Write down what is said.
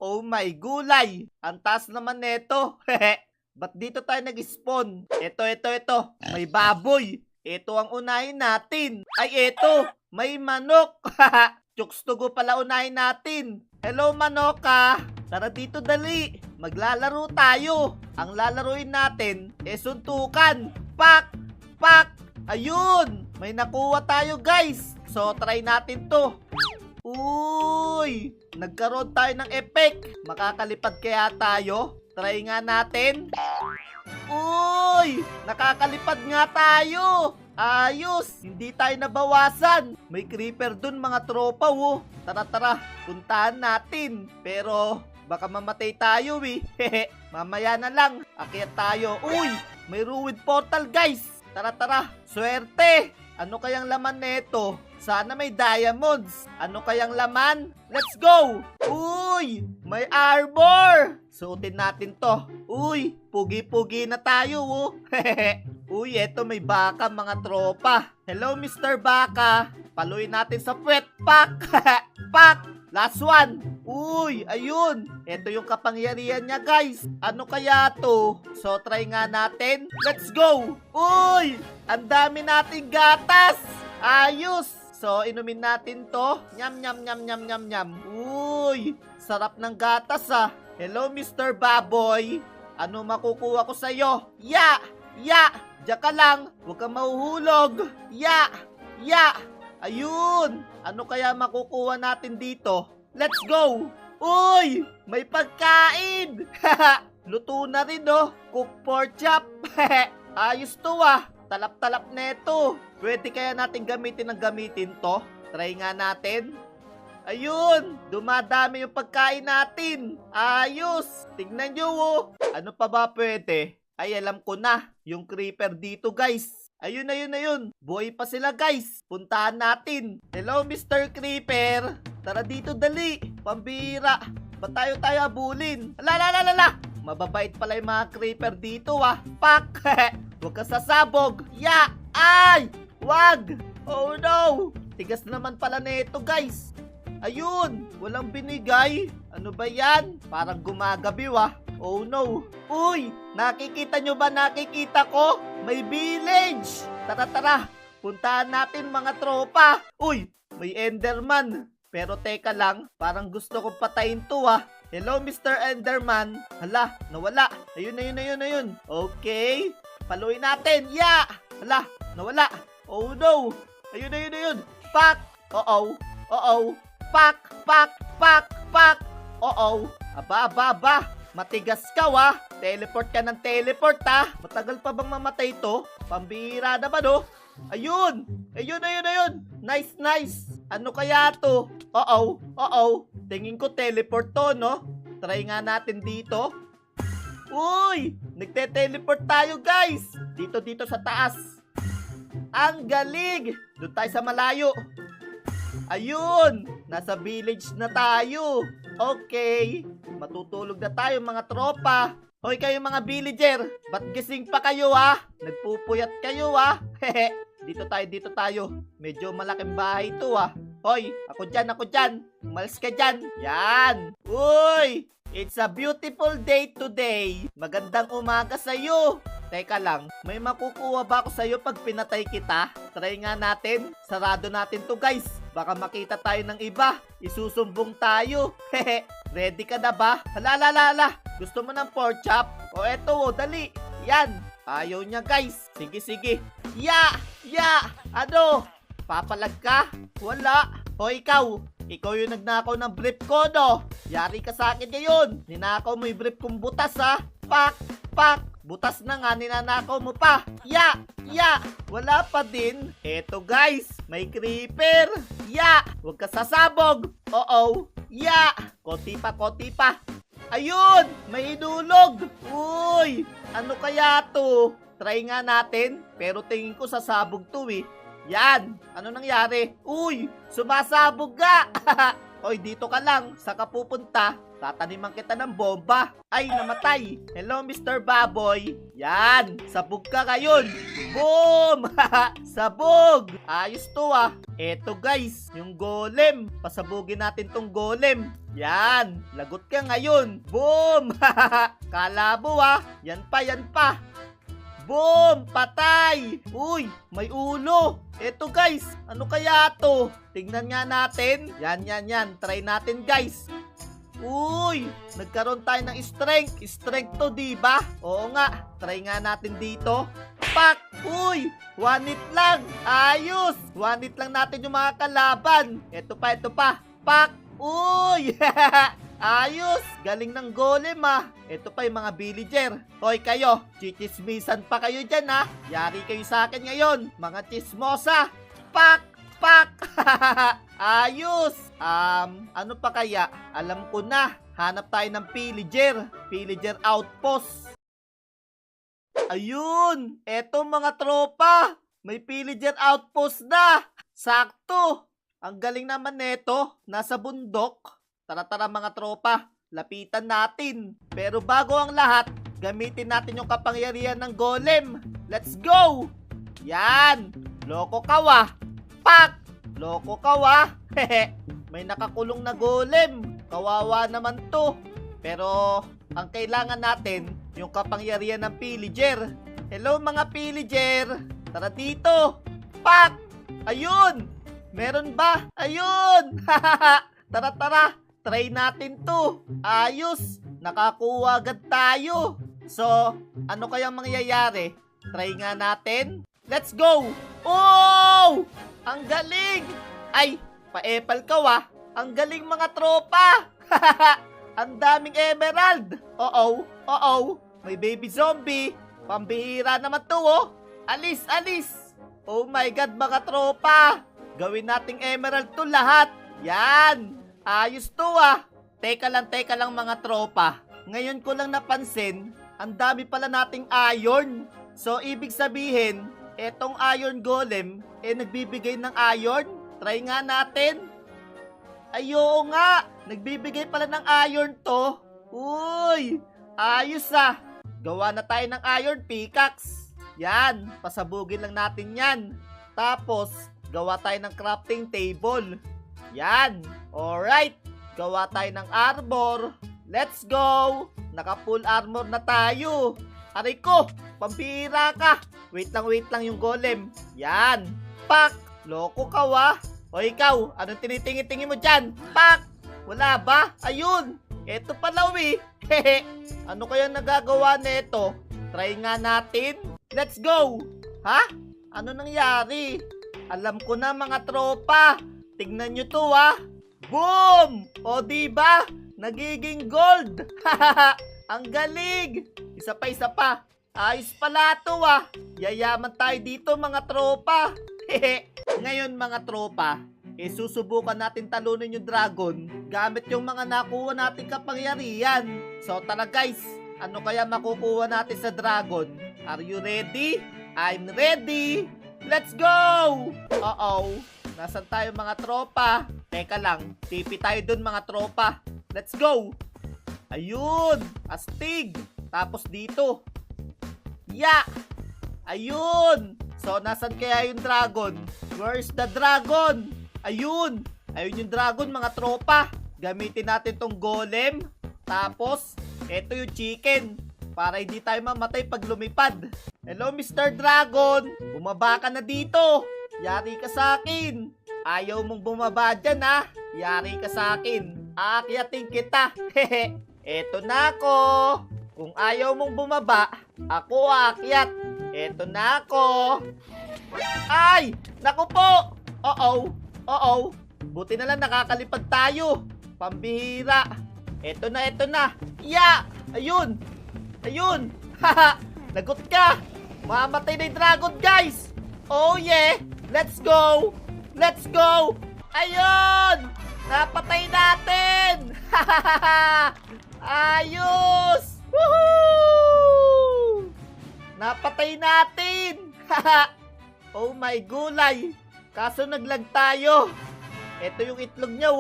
Oh my gulay! Ang taas naman neto. Ba't dito tayo nag-spawn? Ito. May baboy. Ito ang unahin natin. Ay, ito. May manok. Chokstogo pala unahin natin. Hello, manoka. Tara dito dali. Maglalaro tayo. Ang lalaruin natin suntukan. Pak! Pak! Ayun! May nakuha tayo, guys. So, try natin to. Uy! Nagkaroon tayo ng effect. Makakalipad kaya tayo? Try nga natin. Uy! Nakakalipad nga tayo! Ayos! Hindi tayo nabawasan. May creeper dun, mga tropa, oh. Tara, puntahan natin. Pero, baka mamatay tayo, eh. Mamaya na lang. Akyat tayo. Uy! May ruined portal, guys. Tara. Swerte! Ano kayang laman nito? Sana may diamonds. Ano kayang laman? Let's go! Uy! May armor! Suotin natin to. Uy! Pugi-pugi na tayo, oh. Uy, eto may baka, mga tropa. Hello, Mr. Baka. Paluin natin sa puwet. Pak! Pak! Last one. Uy, ayun. Ito yung kapangyarihan niya, guys. Ano kaya to? So, try nga natin. Let's go! Uy! Ang dami nating gatas! Ayos! So, inumin natin to. Nyam. Uy! Sarap ng gatas, ah. Hello, Mr. Baboy. Ano makukuha ko sa'yo? Ya! Diyan ka lang. Huwag kang mahuhulog. Ya! Ayun! Ano kaya makukuha natin dito? Let's go! Uy! May pagkain! Luto na rin, oh. Cook pork chop. Ayos to, ah. Talap-talap neto. Pwede kaya natin gamitin to? Try nga natin. Ayun! Dumadami yung pagkain natin. Ayos! Tignan nyo, oh. Ano pa ba pwede? Ay, alam ko na. Yung creeper dito, guys. Ayun. Buhay pa sila, guys. Puntahan natin. Hello, Mr. Creeper. Tara dito, dali. Pambira. Ba't tayo abulin? Ala. Mababait pala yung mga creeper dito, ah. Pak! Huwag ka sasabog. Ya! Ay! Wag! Oh, no! Tigas naman pala nito, guys. Ayun! Walang binigay. Ano ba yan? Parang gumagabiw, ah. Oh, no. Uy! Nakikita nyo ba? Nakikita ko? May village! Tara. Puntahan natin, mga tropa. Uy! May Enderman. Pero teka lang, parang gusto kong patayin to, ah. Hello, Mr. Enderman. Hala, nawala. Ayun. Okay. Paluin natin. Ya! Hala, nawala. Oh, no. Ayun. Pak! Uh-oh. Pak! Uh-oh. Aba. Matigas ka, ah. Teleport ka ng teleport, ah. Matagal pa bang mamatay to? Pambihira naman, oh. Ayun. Nice. Ano kaya to? Uh-oh. Tingin ko teleport to, no? Try nga natin dito. Uy! Nagte-teleport tayo, guys. Dito sa taas. Ang galing! Doon tayo sa malayo. Ayun! Nasa village na tayo. Okay. Matutulog na tayo, mga tropa. Hoy, kayo mga villager. Ba't gising pa kayo, ha? Nagpupuyat kayo, ha? Dito tayo. Medyo malaking bahay ito, ha? Hoy, ako dyan. Umalis ka dyan. Yan. Uy! It's a beautiful day today. Magandang umaga sa'yo. Teka lang, may makukuha ba ako sa'yo pag pinatay kita? Try nga natin. Sarado natin to, guys. Baka makita tayo ng iba. Isusumbong tayo. Ready ka na ba? Hala. Gusto mo ng pork chop? O eto, dali. Yan. Ayaw niya, guys. Sige. Ya! Ano? Papalag ka? Wala. O ikaw yung nagnakaw ng brief ko, no? Yari ka sa akin ngayon. Ninakaw mo yung brief kong butas, ha? Pak! Butas na nga, ninanakaw mo pa. Ya! Wala pa din. Eto, guys. May creeper. Ya! Huwag ka sasabog. Uh-oh. Ya! Konti pa. Ayun! May inulog. Uy! Ano kaya to? Try nga natin. Pero tingin ko sasabog to, eh. Yan! Ano nangyari? Uy! Sumasabog ka! Oy, dito ka lang. Saan ka pupunta? Tataniman kita ng bomba. Ay, namatay. Hello, Mr. Baboy. Yan, sabog ka ngayon. Boom! Sabog! Ayos to ah. Eto guys, yung golem. Pasabugin natin tong golem. Yan, lagot ka ngayon. Boom! Kalabo ah. Yan pa, yan pa. Boom! Patay! Uy, may ulo. Eto guys, ano kaya to? Tingnan nga natin. Yan, yan, yan. Try natin guys. Uy, nagkaroon tayo ng strength. Strength to, diba? Oo nga, try nga natin dito. Pak! Uy, 1 hit lang. Ayos! 1 hit lang natin yung mga kalaban. Ito pa, ito pa. Pak! Uy! Ayos! Galing ng golem ah. Ito pa yung mga villager. Hoy kayo, chichismisan pa kayo dyan ah. Yari kayo sa akin ngayon, mga chismosa. Pak! Pak! Ayos! Ano pa kaya? Alam ko na. Hanap tayo ng pillager. Pillager outpost. Ayun! Eto mga tropa. May pillager outpost na. Sakto! Ang galing naman neto. Nasa bundok. Tara-tara mga tropa. Lapitan natin. Pero bago ang lahat, gamitin natin yung kapangyarihan ng golem. Let's go! Yan! Loko ka wah! Pak! Loko ka wah! Hehe! May nakakulong na golem. Kawawa naman to. Pero ang kailangan natin, yung kapangyarihan ng pillager. Hello mga pillager! Tara dito! Pak! Ayun! Meron ba? Ayun! Tara tara! Try natin to. Ayos! Nakakuha agad tayo. So, ano kayang mangyayari? Try nga natin. Let's go! Oh! Ang galing! Ay, pa-epal ka wah. Ang galing mga tropa! Ang daming emerald! Oo, oo. May baby zombie. Pambihira naman to oh. Alis, alis! Oh my God mga tropa! Gawin nating emerald to lahat. Yan! Ayos to ah. Teka lang mga tropa. Ngayon ko lang napansin, ang dami pala nating iron. So, ibig sabihin, etong iron golem, nagbibigay ng iron. Try nga natin. Ayo nga, nagbibigay pala ng iron to. Uy, ayos ah. Gawa na tayo ng iron pickaxe. Yan, pasabugin lang natin yan. Tapos, gawa tayo ng crafting table. Yan, alright. Gawa tayo ng armor. Let's go. Naka full armor na tayo. Aray ko, pampira ka. Wait lang yung golem. Yan, pak. Loko ka wah. O ikaw, anong tinitingin-tingin mo dyan? Pak! Wala ba? Ayun! Eto pala Hehe. Ano kaya nagagawa nito? Try nga natin. Let's go! Ha? Ano nangyari? Alam ko na mga tropa. Tignan nyo to Boom! O diba? Nagiging gold! Ang galing! Isa pa. Ayos pala to Yayaman tayo dito mga tropa. Hehe. Ngayon mga tropa, susubukan natin talunin yung dragon gamit yung mga nakuha nating kapangyarihan. So tara guys, ano kaya makukuha natin sa dragon? Are you ready? I'm ready! Let's go! Uh-oh, nasan tayo mga tropa? Teka lang, tipi tayo dun mga tropa. Let's go! Ayun, astig! Tapos dito. Ya! Ayun! So, nasan kaya yung dragon? Where's the dragon? Ayun! Ayun yung dragon mga tropa. Gamitin natin tong golem. Tapos, eto yung chicken. Para hindi tayo mamatay pag lumipad. Hello Mr. Dragon! Bumaba ka na dito! Yari ka sa akin! Ayaw mong bumaba dyan Yari ka sa akin! Aakyatin kita! Hehe! Eto na ako! Kung ayaw mong bumaba, ako aakyat! Eto na ako! Ay! Naku po! Oo! Buti na lang nakakalipad tayo! Pambihira! Eto na! Ya! Ayun! Haha! Lagot ka! Mamatay na yung dragon guys! Oh yeah! Let's go! Ayun! Napatay natin! Hahaha! Ayos! Woohoo! Napatay natin! Oh my gulay! Kaso naglag tayo. Ito yung itlog niya